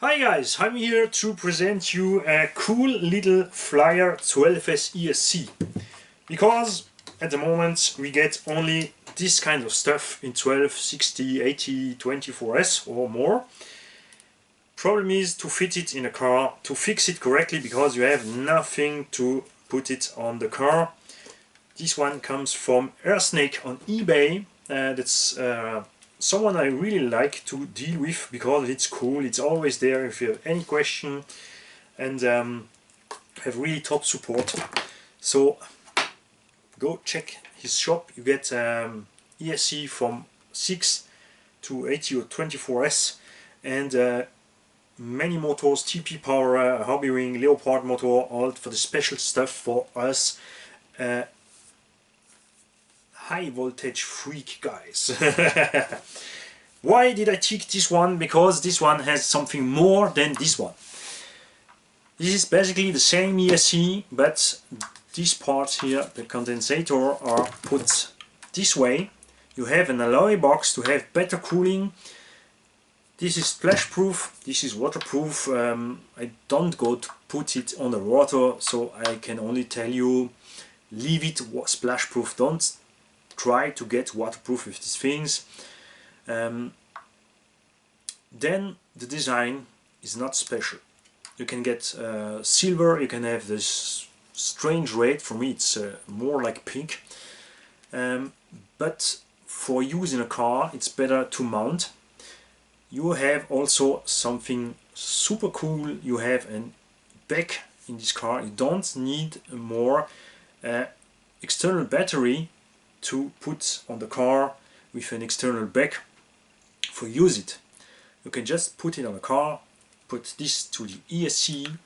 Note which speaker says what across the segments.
Speaker 1: Hi guys, I'm here to present you a cool little Flyer 12S ESC because at the moment we get only this kind of stuff in 12, 60, 80, 24S or more. Problem is to fit it in a car, to fix it correctly, because you have nothing to put it on the car. This one comes from Airsnake on eBay. That's someone I really like to deal with because it's cool, it's always there if you have any question, and have really top support. So go check his shop. You get ESC from 6 to 80 or 24S and many motors, TP Power, Hobby-Wing, Leopard motor, all for the special stuff for us high voltage freak guys. Why did I take this one? Because this one has something more than this one. This is basically the same ESC, but these parts here, the condensator, are put this way. You have an alloy box to have better cooling. This is splash proof, this is waterproof. I don't go to put it on the water, so I can only tell you leave it splash proof. Don't try to get waterproof with these things. Then the design is not special. You can get silver, you can have this strange red. For me it's more like pink, but for use in a car it's better to mount. You have also something super cool. You have a back in this car. You don't need more external battery to put on the car with an external back for use it. You can just put it on the car, put this to the ESC,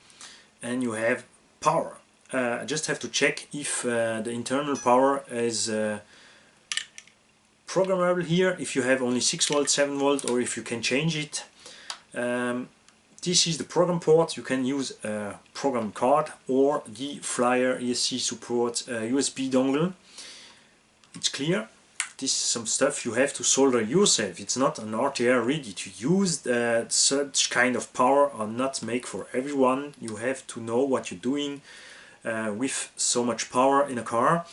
Speaker 1: and you have power. I just have to check if the internal power is programmable here, if you have only 6 volt, 7 volt, or if you can change it. This is the program port. You can use a program card or the Flyer ESC support USB dongle. It's clear. This is some stuff you have to solder yourself. It's not an RTR ready to use. Such kind of power are not made for everyone. You have to know what you're doing with so much power in a car.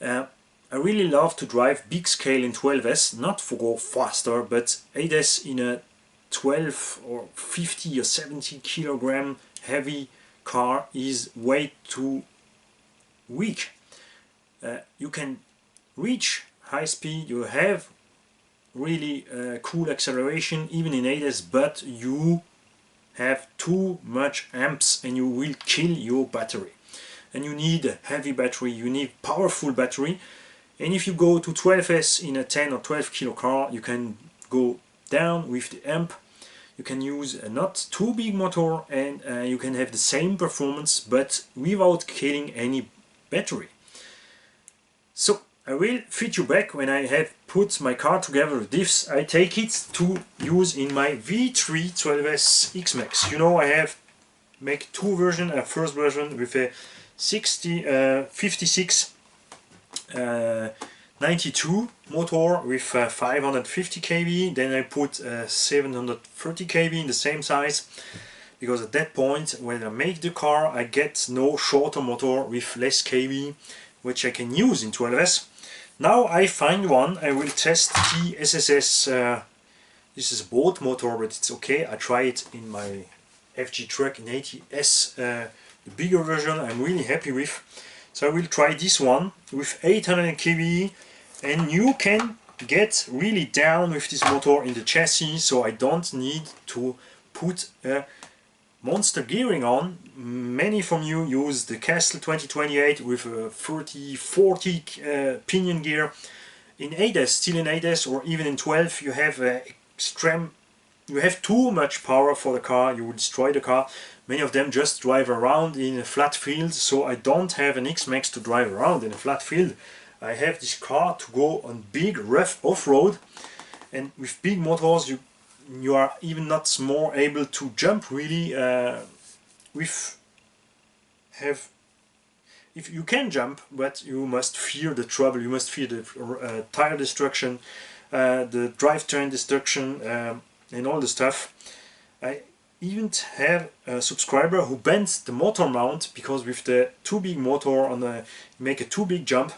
Speaker 1: I really love to drive big scale in 12S, not for go faster, but 8S in a 12 or 50 or 70 kilogram heavy car is way too weak. You can reach high speed, you have really cool acceleration even in 8S, but you have too much amps and you will kill your battery. And you need a heavy battery, you need powerful battery. And if you go to 12S in a 10 or 12 kilo car, you can go down with the amp. You can use a not too big motor and you can have the same performance but without killing any battery. So I will fit you back when I have put my car together with this. I take it to use in my V3 12S X-Max. You know, I have make two versions, a first version with a 56 92 motor with 550 kV, then I put 730 kV in the same size, because at that point when I make the car I get no shorter motor with less kV which I can use in 12S. Now I find one. I will test the SSS. This is a boat motor, but it's okay. I try it in my FG truck in 80S, the bigger version I'm really happy with. So I will try this one with 800 kV, and you can get really down with this motor in the chassis, so I don't need to put a monster gearing on. Many from you use the Castle 2028 with a 30-40 pinion gear. In 8S, still in 8S or even in 12, you have you have too much power for the car, you will destroy the car. Many of them just drive around in a flat field, so I don't have an X-Max to drive around in a flat field. I have this car to go on big rough off-road, and with big motors you are even not more able to jump really. If you can jump, but you must fear the trouble, you must fear the tire destruction, the drivetrain destruction, and all the stuff. even have a subscriber who bent the motor mount, because with the too big motor on the make a too big jump,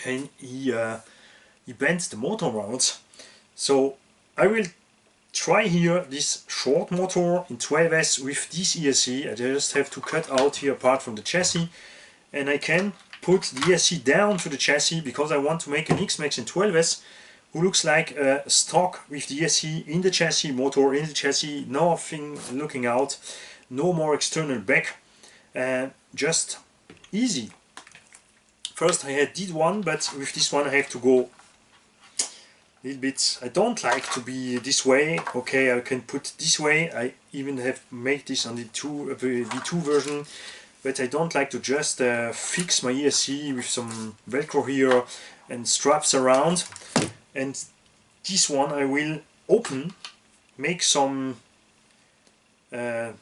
Speaker 1: and he bent the motor mount. So I will try here this short motor in 12S with this ESC. I just have to cut out here apart from the chassis, and I can put the ESC down to the chassis because I want to make an X-Max in 12S who looks like a stock with the ESC in the chassis, motor in the chassis, nothing looking out, no more external back, just easy. First I did one, but with this one I have to go a little bit. I don't like to be this way. Okay, I can put this way. I even have made this on the V2 version, but I don't like to just fix my ESC with some Velcro here and straps around. And this one I will open, make some thread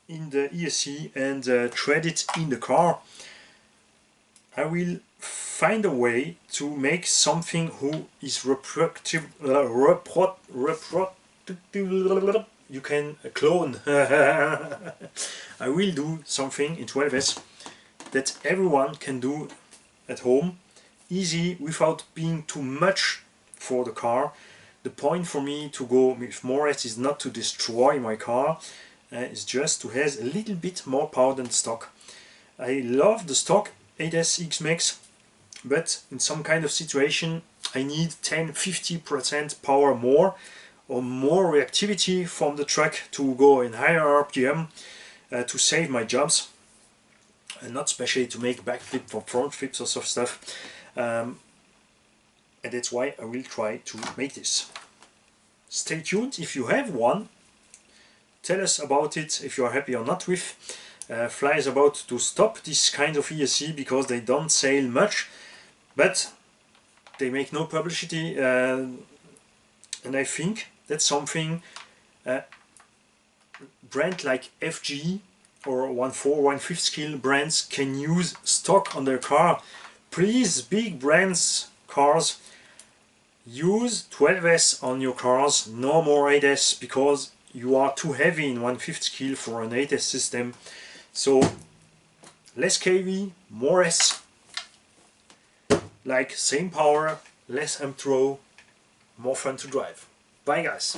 Speaker 1: in the ESC and thread it in the car. I will find a way to make something who is reproductive. You can clone. I will do something in 12S that everyone can do at home, easy, without being too much for the car. The point for me to go with more S is not to destroy my car, it's just to have a little bit more power than the stock. I love the stock 8S X-Max, but in some kind of situation I need 10-50% power more, or more reactivity from the truck to go in higher RPM to save my jobs, and not especially to make backflip or front flips or stuff. And that's why I will try to make this. Stay tuned. If you have one, tell us about it, if you are happy or not with. Fly is about to stop this kind of ESC because they don't sell much, but they make no publicity, and I think that's something brand like FG or 1.4, 1/5 scale brands can use stock on their car. Please, big brands cars, use 12S on your cars, no more 8S, because you are too heavy in 1/5 scale for an 8S system. So less kV, more S, like same power, less amp throw, more fun to drive. Bye guys.